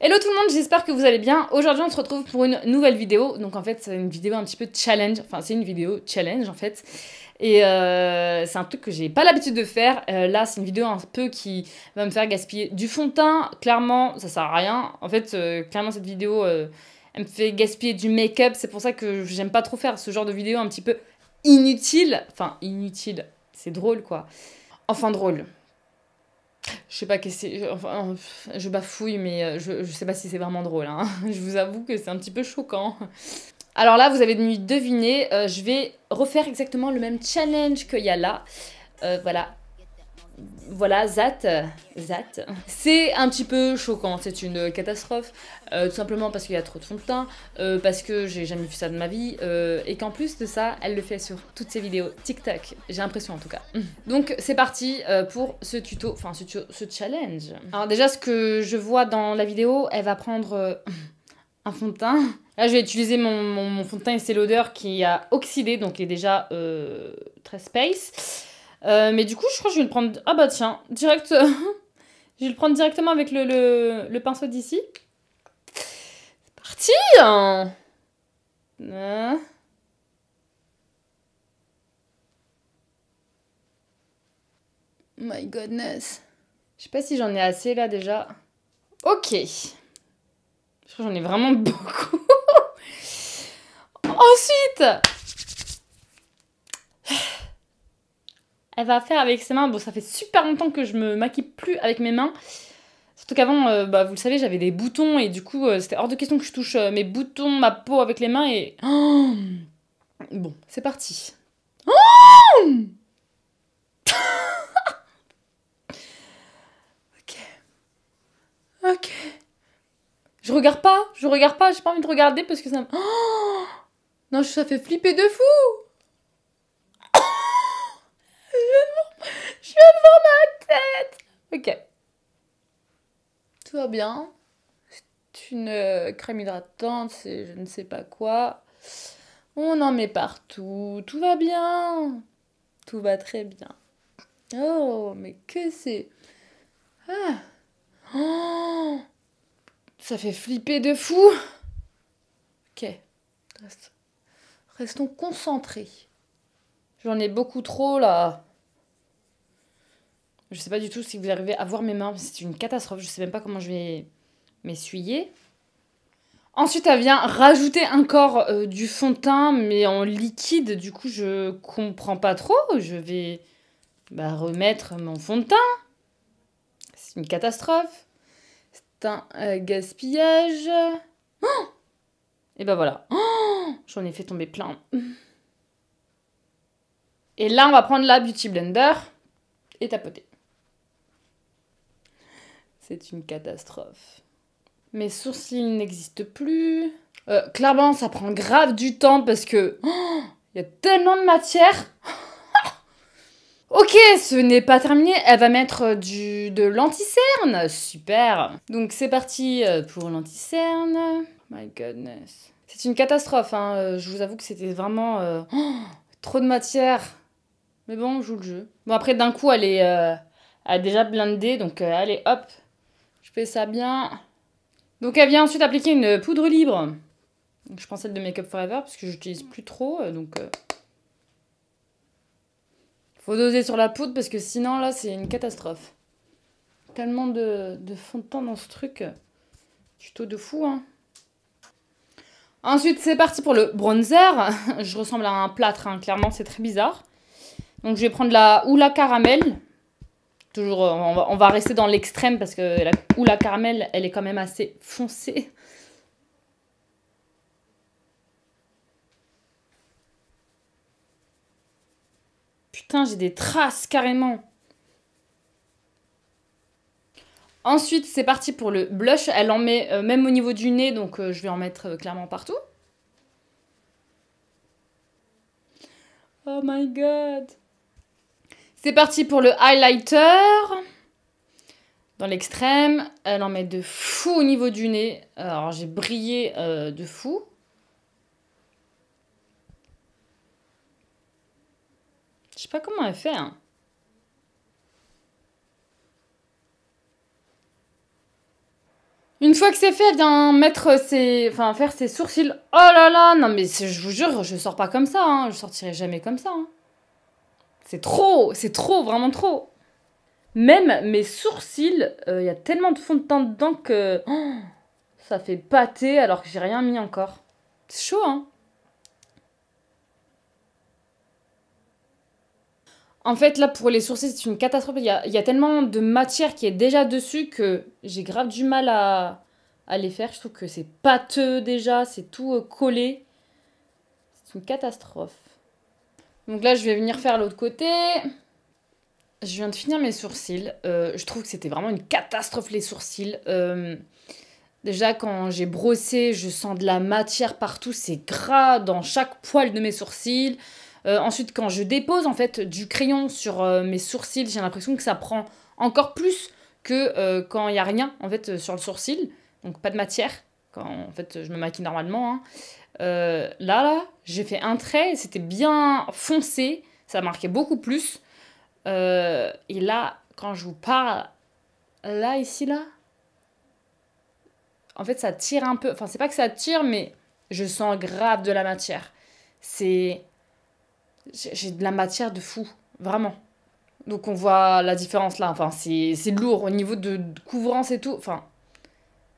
Hello tout le monde, j'espère que vous allez bien. Aujourd'hui on se retrouve pour une nouvelle vidéo. Donc en fait c'est une vidéo un petit peu challenge. Enfin c'est une vidéo challenge en fait. Et c'est un truc que j'ai pas l'habitude de faire. Là c'est une vidéo un peu qui va me faire gaspiller du fond de teint. Clairement ça sert à rien. En fait clairement cette vidéo elle me fait gaspiller du make-up. C'est pour ça que j'aime pas trop faire ce genre de vidéo un petit peu inutile. Enfin inutile, c'est drôle quoi. Enfin drôle. Je sais pas qu'est-ce que c'est. Enfin, je bafouille, mais je sais pas si c'est vraiment drôle. Hein. Je vous avoue que c'est un petit peu choquant. Alors là, vous avez dû deviner, je vais refaire exactement le même challenge qu'il y a là. Voilà. Voilà, Zat. C'est un petit peu choquant, c'est une catastrophe. Tout simplement parce qu'il y a trop de fond de teint, parce que j'ai jamais vu ça de ma vie, et qu'en plus de ça, elle le fait sur toutes ses vidéos TikTok. J'ai l'impression en tout cas. Donc c'est parti pour ce tuto, enfin ce challenge. Alors déjà, ce que je vois dans la vidéo, elle va prendre un fond de teint. Là, je vais utiliser mon fond de teint Estée Lauder qui a oxydé, donc il est déjà très space. Mais du coup, je crois que je vais le prendre... Ah bah tiens, direct... je vais le prendre directement avec le pinceau d'ici. C'est parti hein. My goodness. Je sais pas si j'en ai assez là déjà. Ok. Je crois que j'en ai vraiment beaucoup. Ensuite, elle va faire avec ses mains. Bon, ça fait super longtemps que je me maquille plus avec mes mains. Surtout qu'avant, bah, vous le savez, j'avais des boutons et du coup, c'était hors de question que je touche mes boutons, ma peau avec les mains et... Oh bon, c'est parti. Oh ok. Ok. Je regarde pas, j'ai pas envie de regarder parce que ça me... Oh non, ça fait flipper de fou. Je viens de voir ma tête. Ok. Tout va bien. C'est une crème hydratante, c'est je ne sais pas quoi. On en met partout. Tout va bien. Tout va très bien. Oh, mais que c'est... Ah. Oh, ça fait flipper de fou. Ok. Restons concentrés. J'en ai beaucoup trop, là. Je sais pas du tout si vous arrivez à voir mes mains. C'est une catastrophe. Je sais même pas comment je vais m'essuyer. Ensuite, elle vient rajouter encore du fond de teint, mais en liquide. Du coup, je comprends pas trop. Je vais remettre mon fond de teint. C'est une catastrophe. C'est un gaspillage. Oh et ben voilà. Oh j'en ai fait tomber plein. Et là, on va prendre la Beauty Blender et tapoter. C'est une catastrophe. Mes sourcils n'existent plus. Clairement, ça prend grave du temps parce que... il y a tellement de matière. Ok, ce n'est pas terminé. Elle va mettre de l'anti-cerne. Super. Donc c'est parti pour l'anti-cerne. My goodness. C'est une catastrophe. Hein. Je vous avoue que c'était vraiment trop de matière. Mais bon, on joue le jeu. Bon, après, d'un coup, elle a déjà blindé. Donc, allez, hop. Je fais ça bien. Donc, elle vient ensuite appliquer une poudre libre. Donc, je prends celle de Make Up Forever parce que j'utilise plus trop. Donc, faut doser sur la poudre parce que sinon, là, c'est une catastrophe. Tellement de fond de teint dans ce truc. Tuto de fou, hein. Ensuite, c'est parti pour le bronzer. Je ressemble à un plâtre, hein. Clairement, c'est très bizarre. Donc, je vais prendre la Hoola Caramel. Toujours, on va rester dans l'extrême parce que la Hoola Caramel, elle est quand même assez foncée. Putain, j'ai des traces carrément. Ensuite, c'est parti pour le blush. Elle en met même au niveau du nez, donc je vais en mettre clairement partout. Oh my god. C'est parti pour le highlighter. Dans l'extrême, elle en met de fou au niveau du nez. Alors, j'ai brillé de fou. Je sais pas comment elle fait, hein. Une fois que c'est fait, elle vient mettre enfin, faire ses sourcils. Oh là là, non mais je vous jure, je sors pas comme ça, hein. Je sortirai jamais comme ça, hein. C'est trop, vraiment trop. Même mes sourcils, il y a tellement de fond de teint dedans que ça fait pâter alors que j'ai rien mis encore. C'est chaud, hein. En fait, là, pour les sourcils, c'est une catastrophe. Il y a tellement de matière qui est déjà dessus que j'ai grave du mal à les faire. Je trouve que c'est pâteux déjà, c'est tout collé. C'est une catastrophe. Donc là, je vais venir faire l'autre côté. Je viens de finir mes sourcils. Je trouve que c'était vraiment une catastrophe, les sourcils. Déjà, quand j'ai brossé, je sens de la matière partout. C'est gras dans chaque poil de mes sourcils. Ensuite, quand je dépose en fait du crayon sur mes sourcils, j'ai l'impression que ça prend encore plus que quand il n'y a rien en fait sur le sourcil. Donc pas de matière. Quand en fait je me maquille normalement, hein. Là, j'ai fait un trait. C'était bien foncé. Ça marquait beaucoup plus. Et là, quand je vous parle, là, ici, là, en fait, ça tire un peu. Enfin, c'est pas que ça tire, mais je sens grave de la matière. C'est... J'ai de la matière de fou, vraiment. Donc, on voit la différence là. Enfin, c'est lourd au niveau de couvrance et tout. Enfin,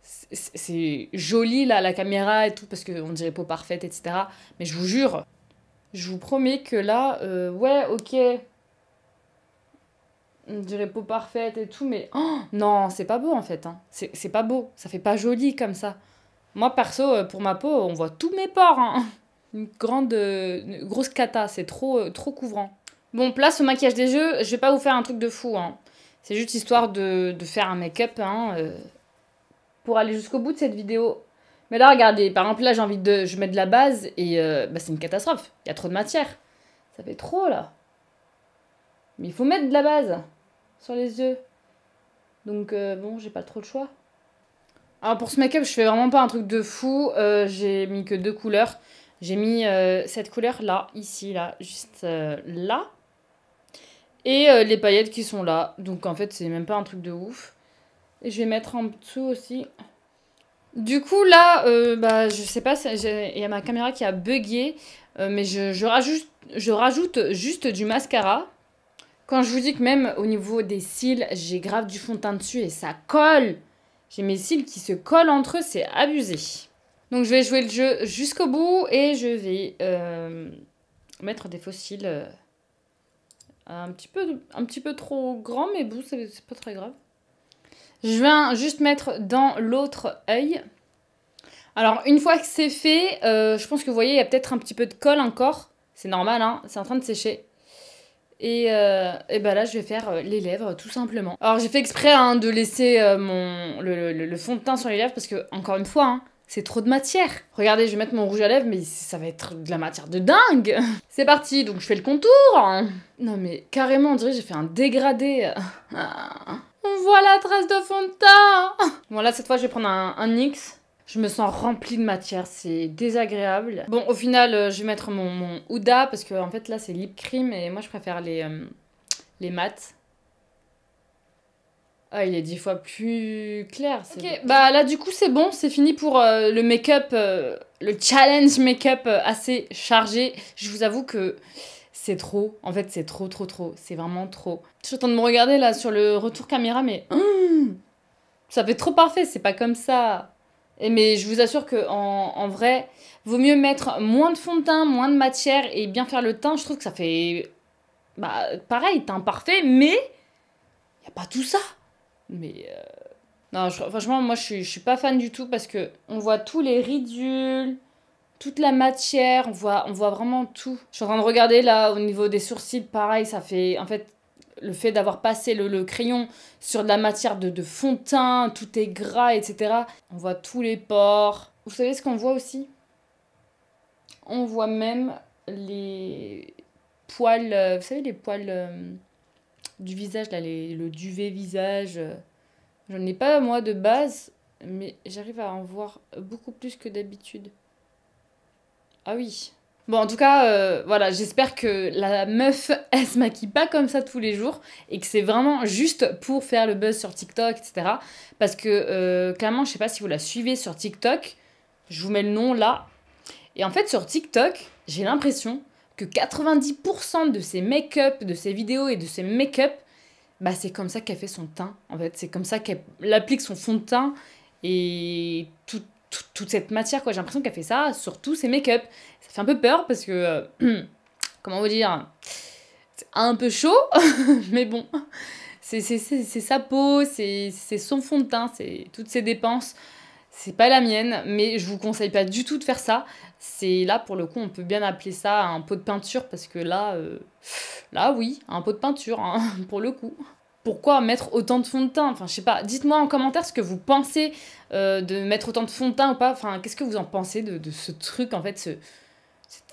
c'est joli là, la caméra et tout, parce qu'on dirait peau parfaite, etc. Mais je vous jure, je vous promets que là, ouais, ok. On dirait peau parfaite et tout, mais oh, non, c'est pas beau en fait, hein. C'est pas beau, ça fait pas joli comme ça. Moi perso, pour ma peau, on voit tous mes pores, hein. Une grosse cata, c'est trop couvrant. Bon, place au maquillage des yeux, je vais pas vous faire un truc de fou, hein. C'est juste histoire de faire un make-up, hein, pour aller jusqu'au bout de cette vidéo. Mais là, regardez, par exemple, là, je mets de la base et bah, c'est une catastrophe. Il y a trop de matière. Ça fait trop, là. Mais il faut mettre de la base sur les yeux. Donc bon, j'ai pas trop le choix. Alors pour ce make-up, je fais vraiment pas un truc de fou. J'ai mis que 2 couleurs. J'ai mis cette couleur là, ici, là, juste là. Et les paillettes qui sont là. Donc en fait, c'est même pas un truc de ouf. Et je vais mettre en dessous aussi. Du coup là, bah je sais pas, il y a ma caméra qui a bugué. Mais je rajoute juste du mascara. Quand je vous dis que même au niveau des cils, j'ai grave du fond de teint dessus et ça colle. J'ai mes cils qui se collent entre eux, c'est abusé. Donc je vais jouer le jeu jusqu'au bout et je vais mettre des faux cils un petit peu trop grands, mais bon, c'est pas très grave. Je viens juste mettre dans l'autre œil. Alors une fois que c'est fait, je pense que vous voyez, il y a peut-être un petit peu de colle encore. C'est normal, hein, c'est en train de sécher. Et ben là, je vais faire les lèvres, tout simplement. Alors, j'ai fait exprès hein, de laisser le fond de teint sur les lèvres parce que, encore une fois, hein, c'est trop de matière. Regardez, je vais mettre mon rouge à lèvres, mais ça va être de la matière de dingue. C'est parti, donc je fais le contour. Non, mais carrément, on dirait que j'ai fait un dégradé. On voit la trace de fond de teint. Bon, là, cette fois, je vais prendre un NYX. Je me sens remplie de matière, c'est désagréable. Bon, au final, je vais mettre mon Huda parce que en fait là c'est lip cream et moi je préfère les mats. Ah, il est 10 fois plus clair. Ok, bah là du coup c'est bon, c'est fini pour le make-up, le challenge make-up assez chargé. Je vous avoue que c'est trop, en fait c'est trop. C'est vraiment trop. Je suis en train de me regarder là sur le retour caméra mais ça fait trop parfait, c'est pas comme ça. Mais je vous assure que en vrai, vaut mieux mettre moins de fond de teint, moins de matière et bien faire le teint. Je trouve que ça fait bah pareil, teint parfait, mais il y a pas tout ça. Mais non, franchement, moi je suis pas fan du tout parce que on voit tous les ridules, toute la matière, on voit vraiment tout. Je suis en train de regarder là au niveau des sourcils, pareil, ça fait en fait le fait d'avoir passé le crayon sur de la matière de fond de teint, tout est gras, etc. On voit tous les pores. Vous savez ce qu'on voit aussi? On voit même les poils, vous savez les poils du visage, là, le duvet visage. J'en ai pas moi de base, mais j'arrive à en voir beaucoup plus que d'habitude. Ah oui. Bon, en tout cas, voilà, j'espère que la meuf, elle se maquille pas comme ça tous les jours et que c'est vraiment juste pour faire le buzz sur TikTok, etc. Parce que, clairement, je sais pas si vous la suivez sur TikTok, je vous mets le nom là. Et en fait, sur TikTok, j'ai l'impression que 90% de ses make-up, de ses vidéos et de ses make-up, bah, c'est comme ça qu'elle fait son teint. En fait, c'est comme ça qu'elle applique son fond de teint et toute cette matière, quoi. J'ai l'impression qu'elle fait ça sur tous ses make-up. Ça fait un peu peur parce que, comment vous dire, c'est un peu chaud, mais bon, c'est sa peau, c'est son fond de teint, c'est toutes ses dépenses. C'est pas la mienne, mais je vous conseille pas du tout de faire ça. C'est là, pour le coup, on peut bien appeler ça un pot de peinture, parce que là oui, un pot de peinture, hein, pour le coup. Pourquoi mettre autant de fond de teint? Enfin, je sais pas, dites-moi en commentaire ce que vous pensez de mettre autant de fond de teint ou pas. Enfin, qu'est-ce que vous en pensez de ce truc, en fait, cette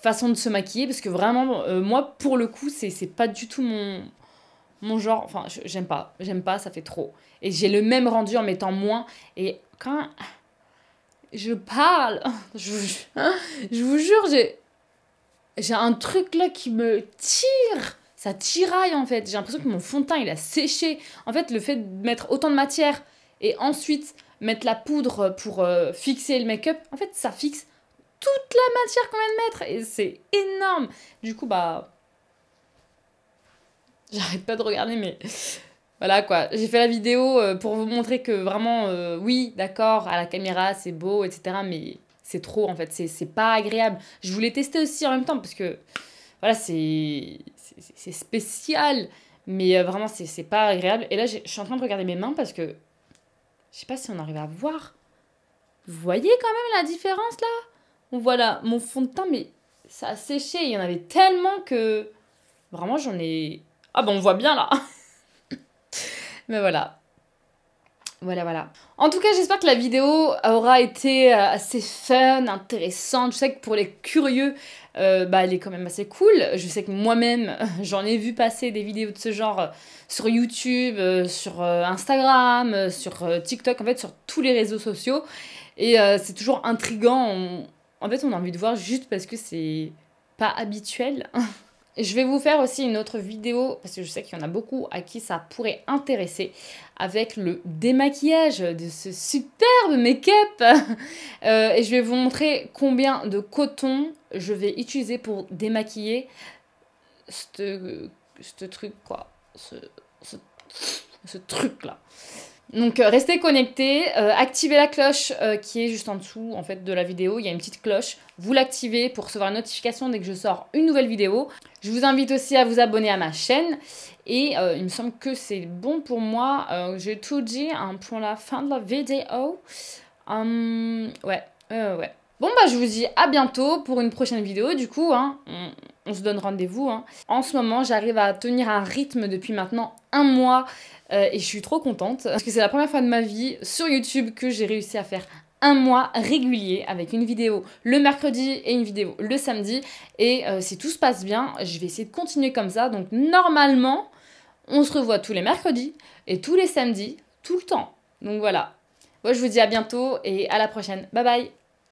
façon de se maquiller? Parce que vraiment, moi, pour le coup, c'est pas du tout mon genre. Enfin, j'aime pas, ça fait trop. Et j'ai le même rendu en mettant moins. Et quand je parle, je vous jure, j'ai un truc là qui me tire. Ça tiraille en fait. J'ai l'impression que mon fond de teint il a séché. En fait, le fait de mettre autant de matière et ensuite mettre la poudre pour fixer le make-up, en fait, ça fixe toute la matière qu'on vient de mettre. Et c'est énorme. Du coup, bah. J'arrête pas de regarder, mais. Voilà quoi, j'ai fait la vidéo pour vous montrer que vraiment, oui, d'accord, à la caméra, c'est beau, etc. Mais c'est trop en fait, c'est pas agréable. Je voulais tester aussi en même temps parce que, voilà, c'est spécial, mais vraiment, c'est pas agréable. Et là, je suis en train de regarder mes mains parce que, je sais pas si on arrive à voir. Vous voyez quand même la différence là? Bon, voilà, mon fond de teint, mais ça a séché. Il y en avait tellement que, vraiment, j'en ai... Ah bon, on voit bien là. Mais voilà. Voilà. En tout cas, j'espère que la vidéo aura été assez fun, intéressante. Je sais que pour les curieux, bah, elle est quand même assez cool. Je sais que moi-même, j'en ai vu passer des vidéos de ce genre sur YouTube, sur Instagram, sur TikTok, en fait, sur tous les réseaux sociaux. Et c'est toujours intriguant. En fait, on a envie de voir juste parce que c'est pas habituel. Je vais vous faire aussi une autre vidéo, parce que je sais qu'il y en a beaucoup à qui ça pourrait intéresser, avec le démaquillage de ce superbe make-up. Et je vais vous montrer combien de coton je vais utiliser pour démaquiller ce truc, quoi. Ce truc-là. Donc restez connectés, activez la cloche qui est juste en dessous en fait de la vidéo, il y a une petite cloche, vous l'activez pour recevoir une notification dès que je sors une nouvelle vidéo. Je vous invite aussi à vous abonner à ma chaîne et il me semble que c'est bon pour moi, j'ai tout dit hein, pour la fin de la vidéo. Ouais. Bon bah je vous dis à bientôt pour une prochaine vidéo du coup, hein, on se donne rendez-vous. Hein. En ce moment j'arrive à tenir un rythme depuis maintenant un mois et je suis trop contente parce que c'est la première fois de ma vie sur YouTube que j'ai réussi à faire un mois régulier avec une vidéo le mercredi et une vidéo le samedi et si tout se passe bien je vais essayer de continuer comme ça donc normalement on se revoit tous les mercredis et tous les samedis tout le temps donc voilà. Moi je vous dis à bientôt et à la prochaine, bye bye.